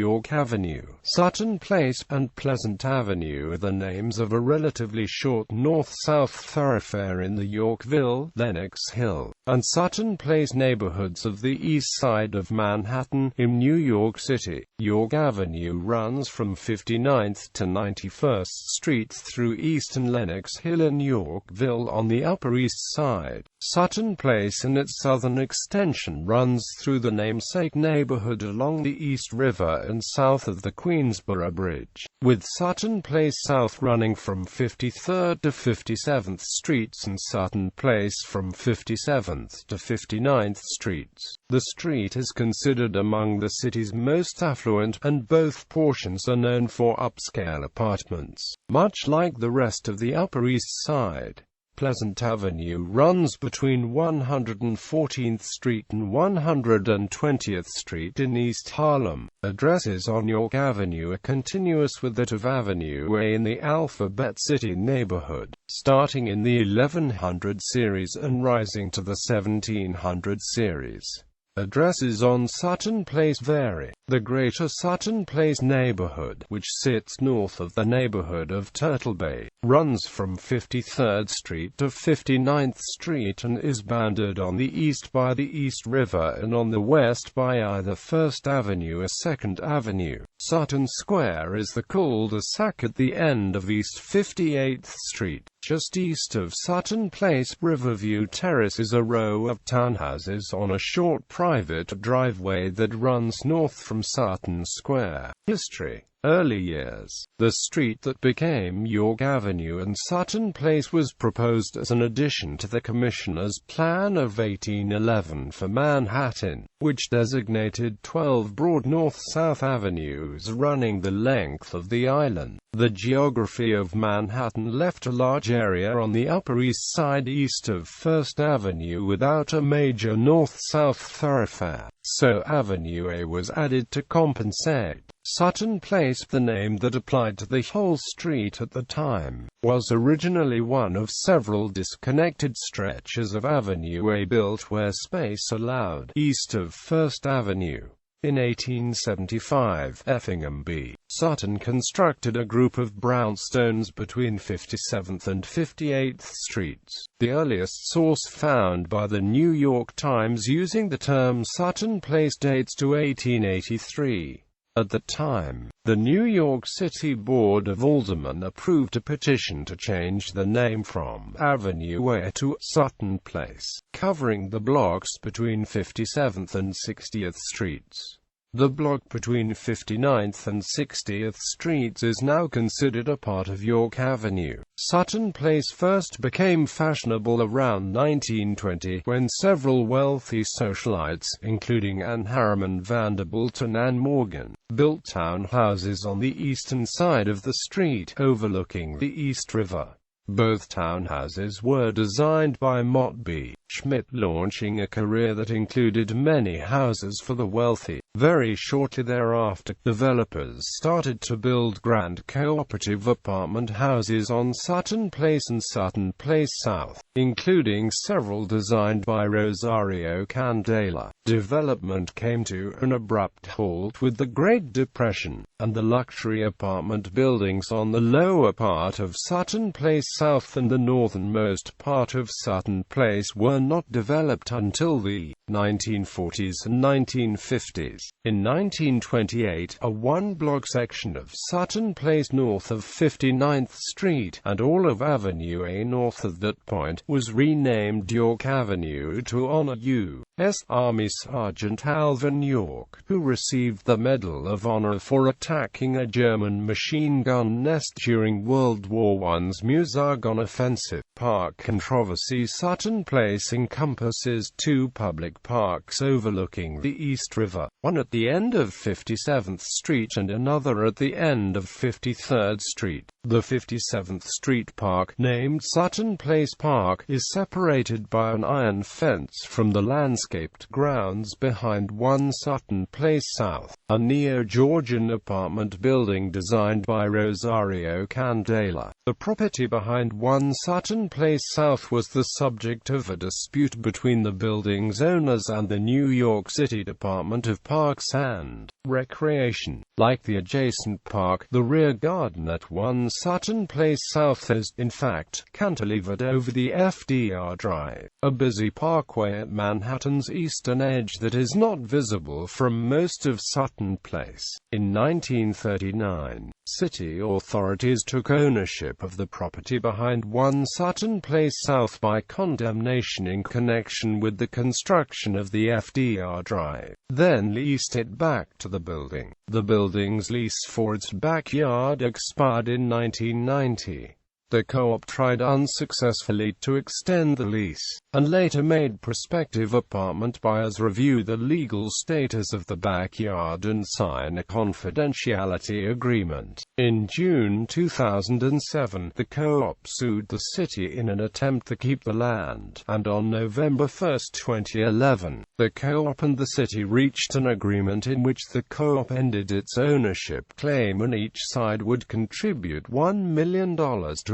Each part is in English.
York Avenue, Sutton Place, and Pleasant Avenue are the names of a relatively short north-south thoroughfare in the Yorkville, Lenox Hill, and Sutton Place neighborhoods of the east side of Manhattan, in New York City. York Avenue runs from 59th to 91st Streets through East and Lenox Hill and Yorkville on the Upper East Side. Sutton Place and its southern extension runs through the namesake neighborhood along the East River and south of the Queensboro Bridge, with Sutton Place South running from 53rd to 57th Streets and Sutton Place from 57th to 59th Streets. The street is considered among the city's most affluent, and both portions are known for upscale apartments. Much like the rest of the Upper East Side, Pleasant Avenue runs between 114th Street and 120th Street in East Harlem. Addresses on York Avenue are continuous with that of Avenue A in the Alphabet City neighborhood, starting in the 1100 series and rising to the 1700 series. Addresses on Sutton Place vary. The Greater Sutton Place neighborhood, which sits north of the neighborhood of Turtle Bay, runs from 53rd Street to 59th Street and is bounded on the east by the East River and on the west by either 1st Avenue or 2nd Avenue. Sutton Square is the cul-de-sac at the end of East 58th Street. Just east of Sutton Place, Riverview Terrace is a row of townhouses on a short private driveway that runs north from Sutton Square. History. Early years. The street that became York Avenue and Sutton Place was proposed as an addition to the Commissioner's Plan of 1811 for Manhattan, which designated 12 broad north-south avenues running the length of the island. The geography of Manhattan left a large area on the Upper East Side east of 1st Avenue without a major north-south thoroughfare, so Avenue A was added to compensate. Sutton Place, the name that applied to the whole street at the time, was originally one of several disconnected stretches of Avenue A built where space allowed, east of 1st Avenue. In 1875, Effingham B. Sutton constructed a group of brownstones between 57th and 58th Streets. The earliest source found by the New York Times using the term Sutton Place dates to 1883. At the time, the New York City Board of Aldermen approved a petition to change the name from Avenue A to Sutton Place, covering the blocks between 57th and 60th Streets. The block between 59th and 60th Streets is now considered a part of York Avenue. Sutton Place first became fashionable around 1920, when several wealthy socialites, including Anne Harriman Vanderbilt and Anne Morgan, built townhouses on the eastern side of the street, overlooking the East River. Both townhouses were designed by Mott B. Schmidt, launching a career that included many houses for the wealthy. Very shortly thereafter, developers started to build grand cooperative apartment houses on Sutton Place and Sutton Place South, including several designed by Rosario Candela. Development came to an abrupt halt with the Great Depression, and the luxury apartment buildings on the lower part of Sutton Place South and the northernmost part of Sutton Place were not developed until the 1940s and 1950s. In 1928, a one-block section of Sutton Place north of 59th Street, and all of Avenue A north of that point, was renamed York Avenue to honor U.S. Army Sergeant Alvin York, who received the Medal of Honor for attacking a German machine gun nest during World War I's Musaragon offensive. Park controversy. Sutton Place encompasses two public parks overlooking the East River, one at the end of 57th Street and another at the end of 53rd Street. The 57th Street Park, named Sutton Place Park, is separated by an iron fence from the landscaped grounds behind 1 Sutton Place South, a neo-Georgian apartment building designed by Rosario Candela. The property behind 1 Sutton Place South was the subject of a dispute between the building's owners and the New York City Department of parks and recreation. Like the adjacent park, the rear garden at 1 Sutton Place South is, in fact, cantilevered over the FDR Drive, a busy parkway at Manhattan's eastern edge that is not visible from most of Sutton Place. In 1939, city authorities took ownership of the property behind 1 Sutton Place South by condemnation in connection with the construction of the FDR Drive, then leased it back to the building. The building's lease for its backyard expired in 1990. The co-op tried unsuccessfully to extend the lease, and later made prospective apartment buyers review the legal status of the backyard and sign a confidentiality agreement. In June 2007, the co-op sued the city in an attempt to keep the land, and on November 1, 2011, the co-op and the city reached an agreement in which the co-op ended its ownership claim and each side would contribute $1 million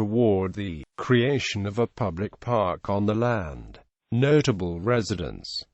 toward the creation of a public park on the land. Notable residents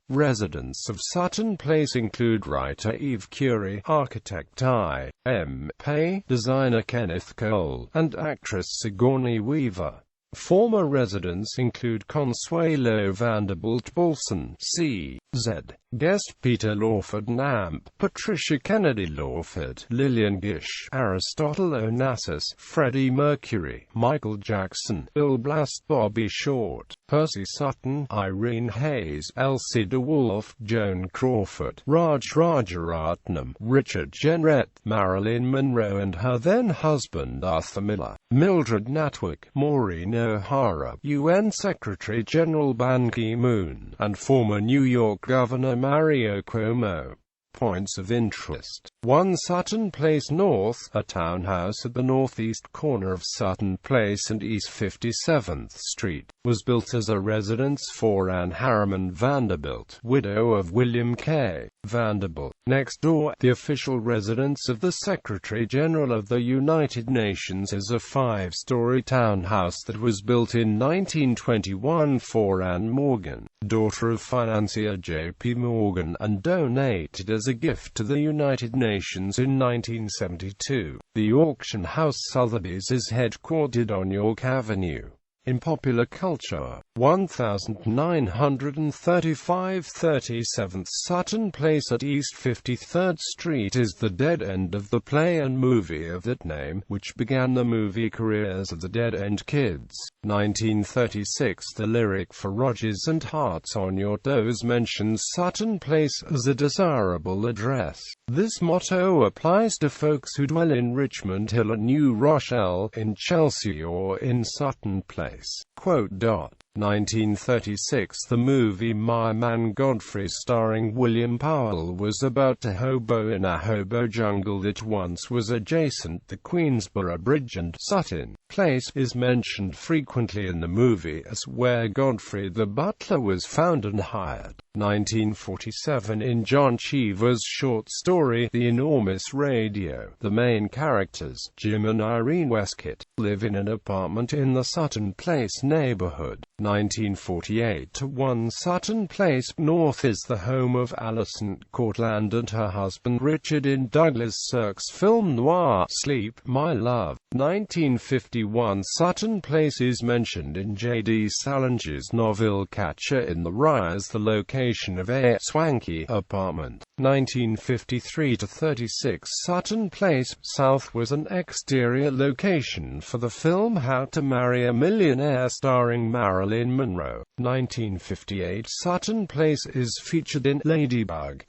of Sutton Place include writer Eve Curie, architect I.M. Pei, designer Kenneth Cole, and actress Sigourney Weaver. Former residents include Consuelo Vanderbilt Paulson, C.Z., guest Peter Lawford Namp, Patricia Kennedy Lawford, Lillian Gish, Aristotle Onassis, Freddie Mercury, Michael Jackson, Bill Blast, Bobby Short, Percy Sutton, Irene Hayes, Elsie DeWolf, Joan Crawford, Raj Rajaratnam, Richard Jenrette, Marilyn Monroe and her then-husband Arthur Miller, Mildred Natwick, Maureen O'Hara, UN Secretary-General Ban Ki-moon, and former New York Governor Mario Cuomo. Points of interest. 1 Sutton Place North, a townhouse at the northeast corner of Sutton Place and East 57th Street, was built as a residence for Anne Harriman Vanderbilt, widow of William K. Vanderbilt. Next door, the official residence of the Secretary-General of the United Nations, is a 5-story townhouse that was built in 1921 for Anne Morgan, daughter of financier J.P. Morgan, and donated as a gift to the United Nations in 1972. The auction house Sotheby's is headquartered on York Avenue. In popular culture, 1935 37th Sutton Place at East 53rd Street is the dead end of the play and movie of that name, which began the movie careers of the Dead End Kids. 1936 The lyric for Rodgers and Hart's On Your Toes mentions Sutton Place as a desirable address. This motto applies to folks who dwell in Richmond Hill and New Rochelle, in Chelsea or in Sutton Place. 1936 The movie My Man Godfrey starring William Powell was about to hobo in a hobo jungle that once was adjacent to Queensboro Bridge, and Sutton Place is mentioned frequently in the movie as where Godfrey the butler was found and hired. 1947 In John Cheever's short story The Enormous Radio, the main characters, Jim and Irene Westcott, live in an apartment in the Sutton Place neighborhood. 1948 1 Sutton Place North is the home of Alison Cortland and her husband Richard in Douglas Sirk's film noir Sleep, My Love. 1951 Sutton Place is mentioned in J.D. Salinger's novel Catcher in the Rye as the location of a swanky apartment. 1953-36 Sutton Place South was an exterior location for the film How to Marry a Millionaire starring Marilyn Monroe. 1958 Sutton Place is featured in Ladybug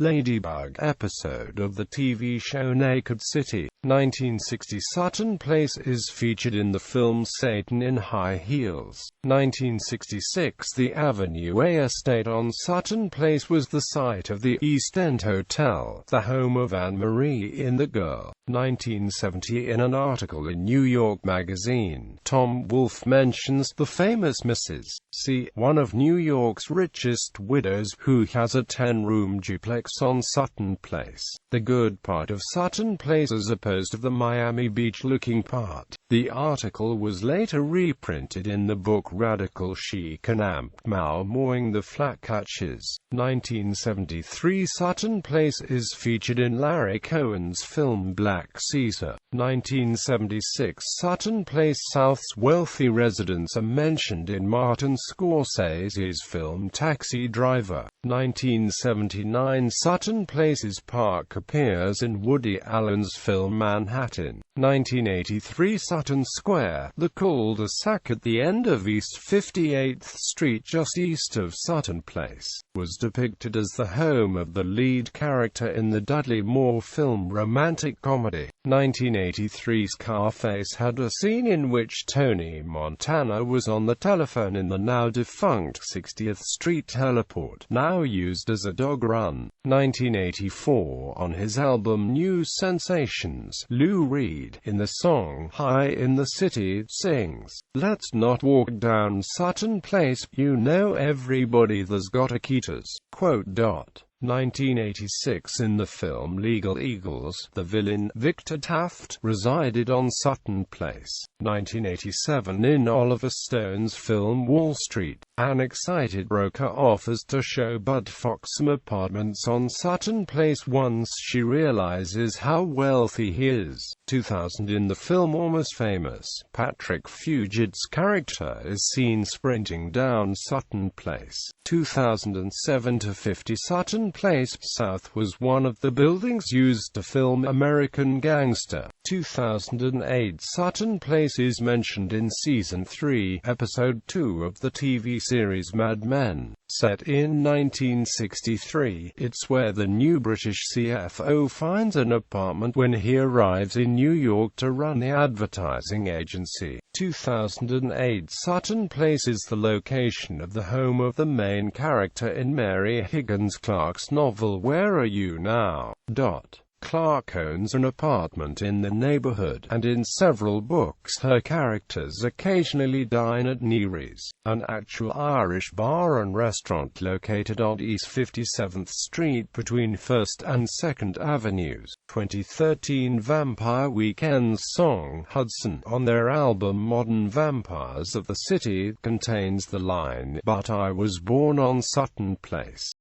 episode of the TV show Naked City. 1960 Sutton Place is featured in the film Satan in High Heels. 1966 The Avenue A estate on Sutton Place was the site of the East End Hotel, the home of Anne-Marie in The Girl. 1970 In an article in New York Magazine, Tom Wolfe mentions the famous Mrs. C. 1 one of New York's richest widows, who has a 10-room duplex on Sutton Place, the good part of Sutton Place as opposed to the Miami Beach-looking part. The article was later reprinted in the book Radical Chic and Amp Mau Mowing the Flatcatches. 1973 Sutton Place is featured in Larry Cohen's film Black Caesar. 1976 Sutton Place South's wealthy residents are mentioned in Martin Scorsese's film Taxi Driver. 1979 Sutton Place's park appears in Woody Allen's film Manhattan. 1983 Sutton Square, the cul-de-sac at the end of East 58th Street just east of Sutton Place, was depicted as the home of the lead character in the Dudley Moore film romantic comedy. 1983 Scarface had a scene in which Tony Montana was on the telephone in the now-defunct 60th Street heliport, now used as a dog run. 1984 On his album New Sensations, Lou Reed, in the song High in the City, sings, "Let's not walk down Sutton Place, you know everybody there's got a Keaters." 1986 In the film Legal Eagles, the villain, Victor Taft, resided on Sutton Place. 1987 In Oliver Stone's film Wall Street, an excited broker offers to show Bud Fox some apartments on Sutton Place once she realizes how wealthy he is. 2000 In the film Almost Famous, Patrick Fugit's character is seen sprinting down Sutton Place. 2007 to 50 Sutton Place South was one of the buildings used to film American Gangster. 2008 Sutton Place is mentioned in Season 3, Episode 2 of the TV series Mad Men. Set in 1963, it's where the new British CFO finds an apartment when he arrives in New York to run the advertising agency. 2008 Sutton Place is the location of the home of the main character in Mary Higgins Clark's novel Where Are You Now? Clark owns an apartment in the neighborhood, and in several books her characters occasionally dine at Neary's, an actual Irish bar and restaurant located on East 57th Street between 1st and 2nd Avenues. 2013 Vampire Weekend's song Hudson, on their album Modern Vampires of the City, contains the line, "But I was born on Sutton Place."